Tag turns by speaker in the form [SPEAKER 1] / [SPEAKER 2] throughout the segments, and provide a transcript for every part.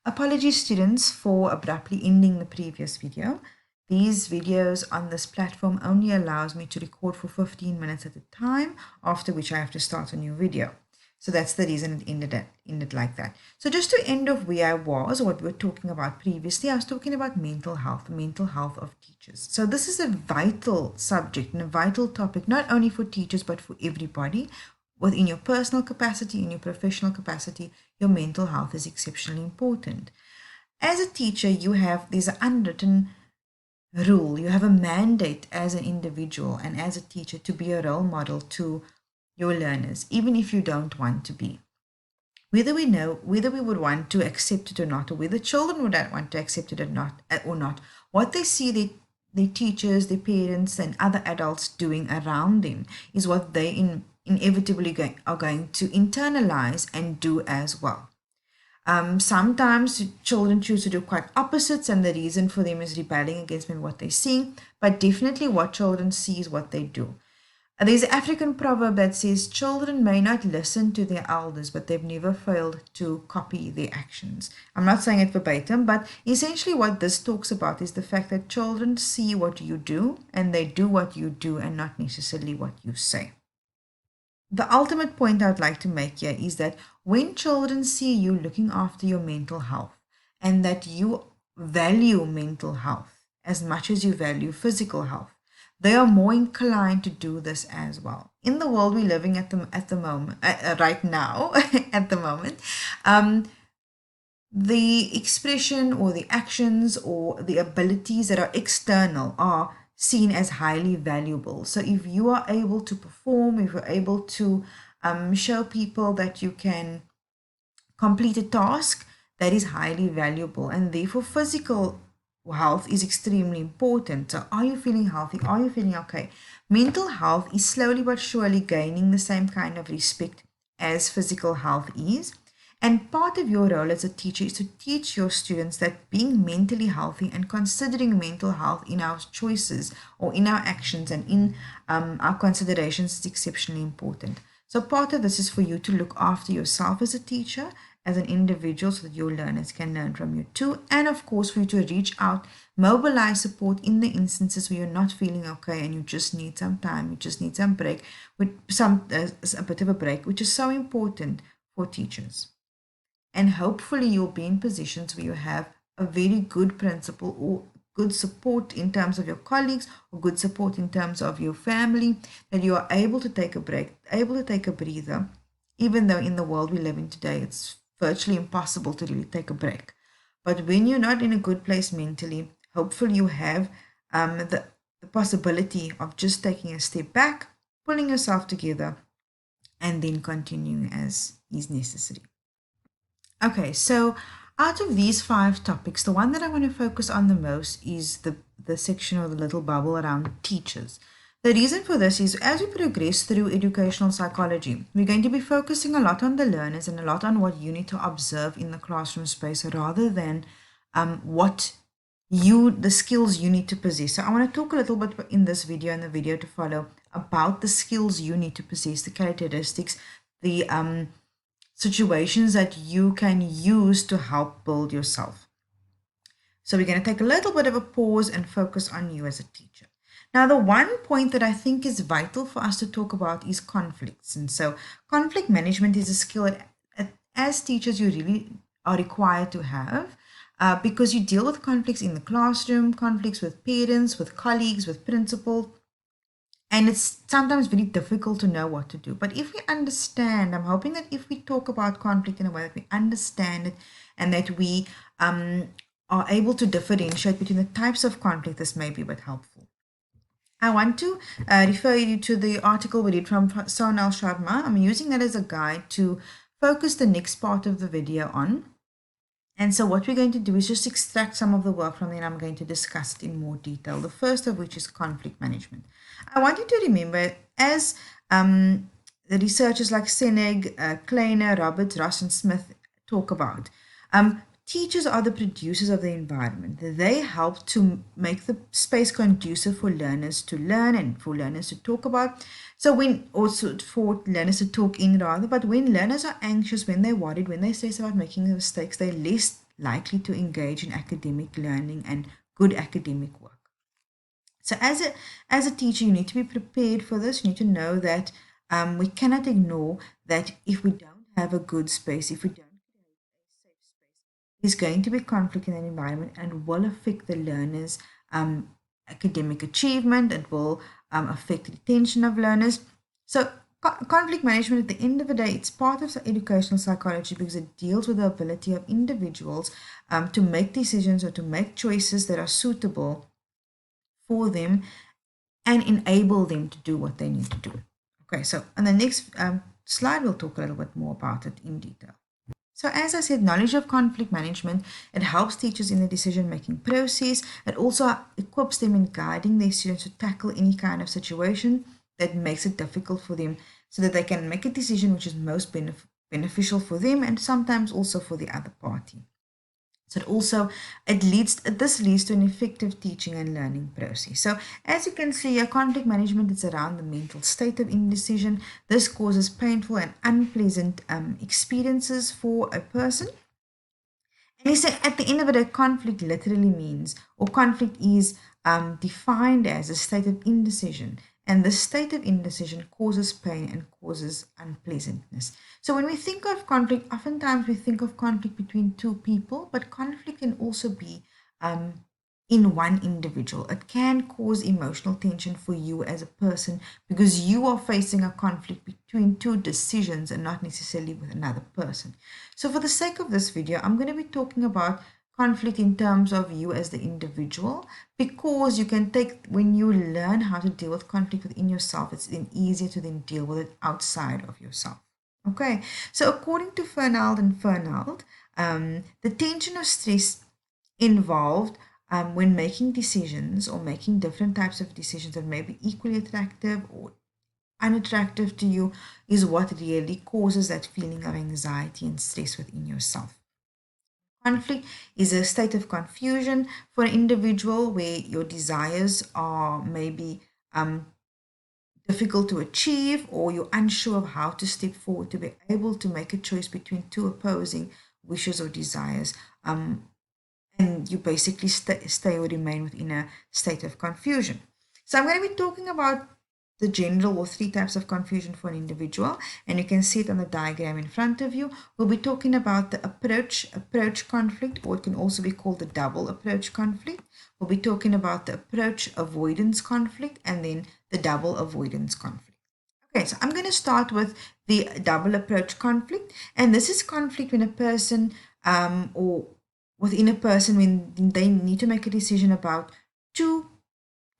[SPEAKER 1] Apologies students for abruptly ending the previous video. These videos on this platform only allows me to record for 15 minutes at a time, after which I have to start a new video. So that's the reason it ended like that. So just to end off where I was, what we were talking about previously, I was talking about mental health of teachers. So this is a vital subject and a vital topic, not only for teachers, but for everybody. Within your personal capacity, in your professional capacity, your mental health is exceptionally important. As a teacher, there's an unwritten rule, you have a mandate as an individual and as a teacher to be a role model to your learners, even if you don't want to be. Whether we would want to accept it or not, or whether children would want to accept it or not, what they see their teachers, their parents, and other adults doing around them is what they inevitably are going to internalize and do as well. Sometimes children choose to do quite opposites, and the reason for them is rebelling against maybe what they're seeing, but definitely what children see is what they do. There's an African proverb that says, children may not listen to their elders, but they've never failed to copy their actions. I'm not saying it verbatim, but essentially what this talks about is the fact that children see what you do, and they do what you do, and not necessarily what you say. The ultimate point I would like to make here is that when children see you looking after your mental health, and that you value mental health as much as you value physical health, they are more inclined to do this as well. In the world we're living at the moment, right now, at the moment, the expression or the actions or the abilities that are external are seen as highly valuable. So if you are able to perform, if you're able to show people that you can complete a task, that is highly valuable, and therefore physical health is extremely important. So are you feeling healthy? Are you feeling okay? Mental health is slowly but surely gaining the same kind of respect as physical health is. And part of your role as a teacher is to teach your students that being mentally healthy and considering mental health in our choices or in our actions and in our considerations is exceptionally important. So part of this is for you to look after yourself as a teacher, as an individual, so that your learners can learn from you too. And of course, for you to reach out, mobilize support in the instances where you're not feeling okay and you just need some time, you just need some break, with a bit of a break, which is so important for teachers. And hopefully you'll be in positions where you have a very good principal or good support in terms of your colleagues or good support in terms of your family, that you are able to take a break, able to take a breather, even though in the world we live in today, it's virtually impossible to really take a break. But when you're not in a good place mentally, hopefully you have the possibility of just taking a step back, pulling yourself together, and then continuing as is necessary. Okay, so out of these 5 topics, the one that I want to focus on the most is the section or the little bubble around teachers. The reason for this is as we progress through educational psychology, we're going to be focusing a lot on the learners and a lot on what you need to observe in the classroom space rather than the skills you need to possess. So I want to talk a little bit in this video and the video to follow about the skills you need to possess, the characteristics, the situations that you can use to help build yourself. So we're going to take a little bit of a pause and focus on you as a teacher. Now, the one point that I think is vital for us to talk about is conflicts. And so conflict management is a skill that as teachers you really are required to have because you deal with conflicts in the classroom, conflicts with parents, with colleagues, with principal. And it's sometimes very difficult to know what to do. But if we understand, I'm hoping that if we talk about conflict in a way that we understand it and that we are able to differentiate between the types of conflict, this may be a bit helpful. I want to refer you to the article we did from Sonal Sharma. I'm using that as a guide to focus the next part of the video on. And so what we're going to do is just extract some of the work from there, and I'm going to discuss it in more detail. The first of which is conflict management. I want you to remember, as the researchers like Seneg, Kleiner, Roberts, Ross, and Smith talk about, teachers are the producers of the environment. They help to make the space conducive for learners to learn and for learners to talk about. So for learners to talk in rather, but when learners are anxious, when they're worried, when they stress about making mistakes, they're less likely to engage in academic learning and good academic work. So as a teacher, you need to be prepared for this. You need to know that we cannot ignore that if we don't have a good space, if we don't create a safe space, there's going to be conflict in an environment and will affect the learners' academic achievement. It will affect the retention of learners. So conflict management, at the end of the day, it's part of educational psychology because it deals with the ability of individuals to make decisions or to make choices that are suitable for them and enable them to do what they need to do. Okay, so on the next slide, we'll talk a little bit more about it in detail. So as I said, knowledge of conflict management, it helps teachers in the decision-making process. It also equips them in guiding their students to tackle any kind of situation that makes it difficult for them so that they can make a decision which is most beneficial for them and sometimes also for the other party. So this leads to an effective teaching and learning process. So as you can see, a conflict management is around the mental state of indecision. This causes painful and unpleasant experiences for a person. And you say at the end of it, a conflict literally means, or conflict is defined as a state of indecision. And the state of indecision causes pain and causes unpleasantness. So when we think of conflict, oftentimes we think of conflict between two people, but conflict can also be in one individual. It can cause emotional tension for you as a person because you are facing a conflict between two decisions and not necessarily with another person. So for the sake of this video, I'm going to be talking about conflict in terms of you as the individual, because you can take, when you learn how to deal with conflict within yourself, it's then easier to then deal with it outside of yourself. Okay, so according to Fernald, the tension or stress involved when making decisions or making different types of decisions that may be equally attractive or unattractive to you is what really causes that feeling of anxiety and stress within yourself. Conflict is a state of confusion for an individual where your desires are maybe difficult to achieve, or you're unsure of how to step forward to be able to make a choice between two opposing wishes or desires. And you basically stay or remain within a state of confusion. So I'm going to be talking about the general or three types of confusion for an individual, and you can see it on the diagram in front of you. We'll be talking about the approach conflict, or it can also be called the double approach conflict. We'll be talking about the approach avoidance conflict and then the double avoidance conflict. Okay, so I'm going to start with the double approach conflict, and this is conflict when a person or within a person when they need to make a decision about two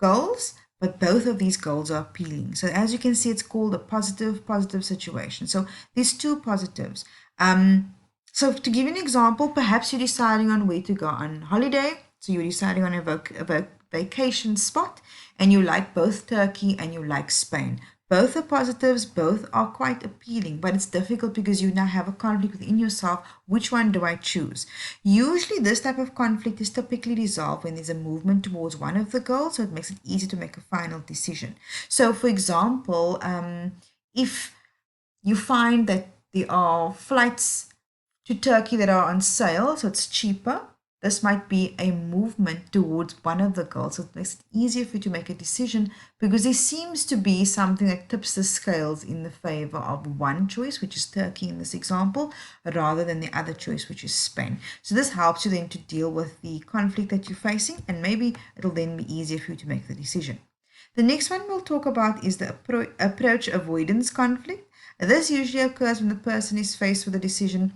[SPEAKER 1] goals, but both of these goals are appealing. So as you can see, it's called a positive situation. So there's two positives. So to give you an example, perhaps you're deciding on where to go on holiday. So you're deciding on a vacation spot, and you like both Turkey and you like Spain. Both are positives, both are quite appealing, but it's difficult because you now have a conflict within yourself. Which one do I choose? Usually this type of conflict is typically resolved when there's a movement towards one of the goals, so it makes it easy to make a final decision. So for example, if you find that there are flights to Turkey that are on sale, so it's cheaper, this might be a movement towards one of the goals. So it makes it easier for you to make a decision because there seems to be something that tips the scales in the favor of one choice, which is Turkey in this example, rather than the other choice, which is Spain. So this helps you then to deal with the conflict that you're facing, and maybe it'll then be easier for you to make the decision. The next one we'll talk about is the approach avoidance conflict. This usually occurs when the person is faced with a decision,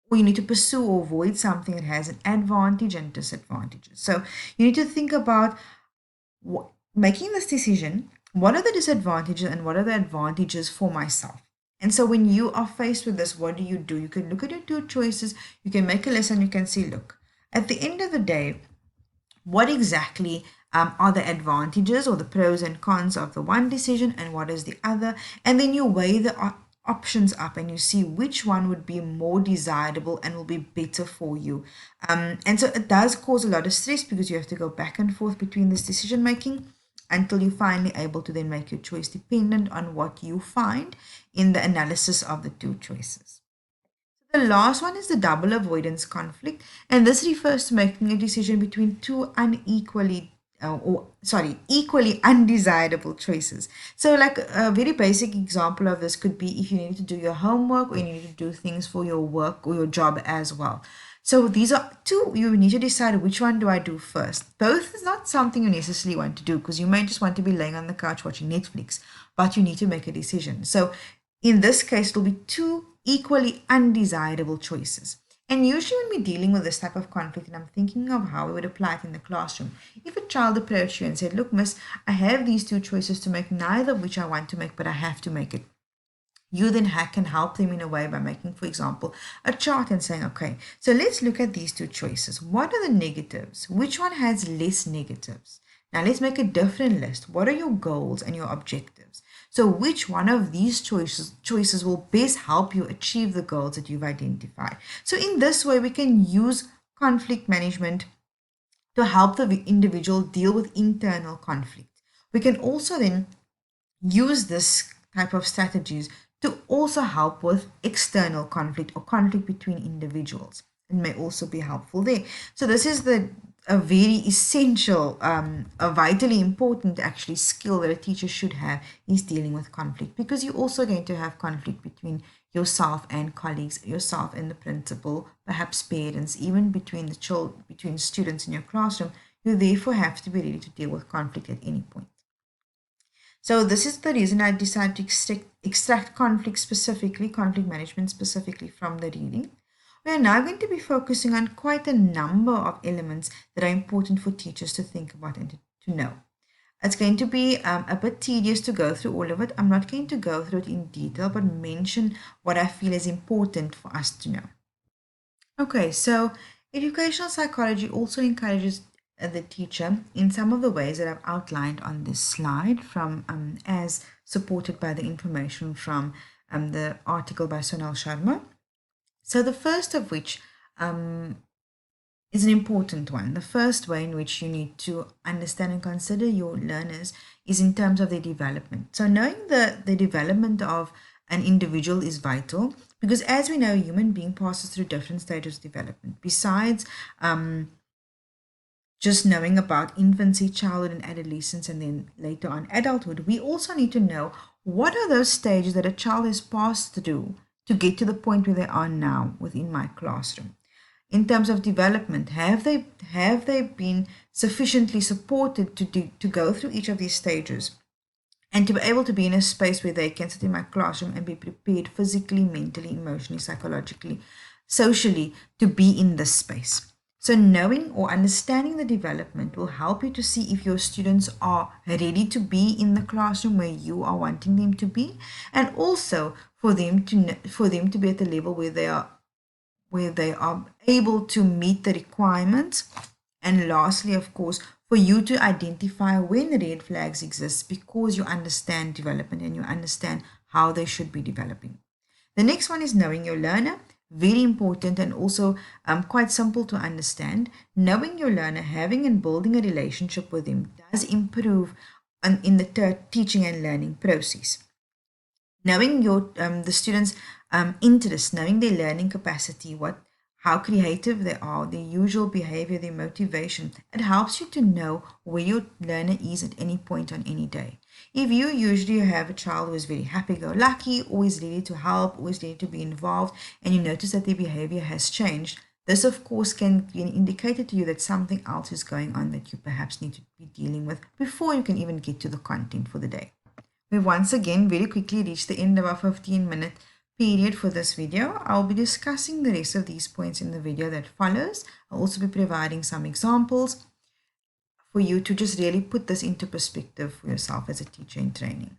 [SPEAKER 1] or you need to pursue or avoid something that has an advantage and disadvantages. So you need to think about making this decision. What are the disadvantages and what are the advantages for myself? And so when you are faced with this, what do? You can look at your two choices, you can make a list, and you can see, look, at the end of the day, what exactly are the advantages or the pros and cons of the one decision and what is the other, and then you weigh the options up and you see which one would be more desirable and will be better for you. And so it does cause a lot of stress because you have to go back and forth between this decision making until you're finally able to then make your choice dependent on what you find in the analysis of the two choices. The last one is the double avoidance conflict, and this refers to making a decision between two equally undesirable choices. So like a very basic example of this could be if you need to do your homework or you need to do things for your work or your job as well. So these are two, you need to decide which one do I do first. Both is not something you necessarily want to do because you may just want to be laying on the couch watching Netflix, but you need to make a decision. So in this case, it will be two equally undesirable choices. And usually when we're dealing with this type of conflict, and I'm thinking of how we would apply it in the classroom, if a child approached you and said, look, miss, I have these two choices to make, neither of which I want to make, but I have to make it. You then can help them in a way by making, for example, a chart and saying, okay, so let's look at these two choices. What are the negatives? Which one has less negatives? Now let's make a different list. What are your goals and your objectives? So which one of these choices will best help you achieve the goals that you've identified? So in this way, we can use conflict management to help the individual deal with internal conflict. We can also then use this type of strategies to also help with external conflict or conflict between individuals. It may also be helpful there. So this is a very essential, a vitally important actually skill that a teacher should have is dealing with conflict, because you're also going to have conflict between yourself and colleagues, yourself and the principal, perhaps parents, even between between students in your classroom. You therefore have to be ready to deal with conflict at any point. So this is the reason I decided to extract conflict management specifically from the reading. We are now going to be focusing on quite a number of elements that are important for teachers to think about and to know. It's going to be a bit tedious to go through all of it. I'm not going to go through it in detail, but mention what I feel is important for us to know. Okay, so educational psychology also encourages the teacher in some of the ways that I've outlined on this slide from as supported by the information from the article by Sonal Sharma. So the first of which is an important one. The first way in which you need to understand and consider your learners is in terms of their development. So knowing the development of an individual is vital, because as we know, a human being passes through different stages of development. Besides just knowing about infancy, childhood, and adolescence, and then later on adulthood, we also need to know what are those stages that a child has passed through to get to the point where they are now within my classroom. In terms of development, have they been sufficiently supported to go through each of these stages and to be able to be in a space where they can sit in my classroom and be prepared physically, mentally, emotionally, psychologically, socially to be in this space. So knowing or understanding the development will help you to see if your students are ready to be in the classroom where you are wanting them to be, and also for them to be at the level where they are able to meet the requirements. And lastly, of course, for you to identify when red flags exist because you understand development and you understand how they should be developing. The next one is knowing your learner. Very important and also quite simple to understand. Knowing your learner, having and building a relationship with them does improve in the teaching and learning process. Knowing the students' interests, knowing their learning capacity, how creative they are, their usual behavior, their motivation, it helps you to know where your learner is at any point on any day. If you usually have a child who is very happy-go-lucky, always ready to help, always ready to be involved, and you notice that their behavior has changed, this of course can be an indicator to you that something else is going on that you perhaps need to be dealing with before you can even get to the content for the day. We've once again very quickly reached the end of our 15-minute period for this video. I'll be discussing the rest of these points in the video that follows. I'll also be providing some examples for you to just really put this into perspective for yourself as a teacher in training.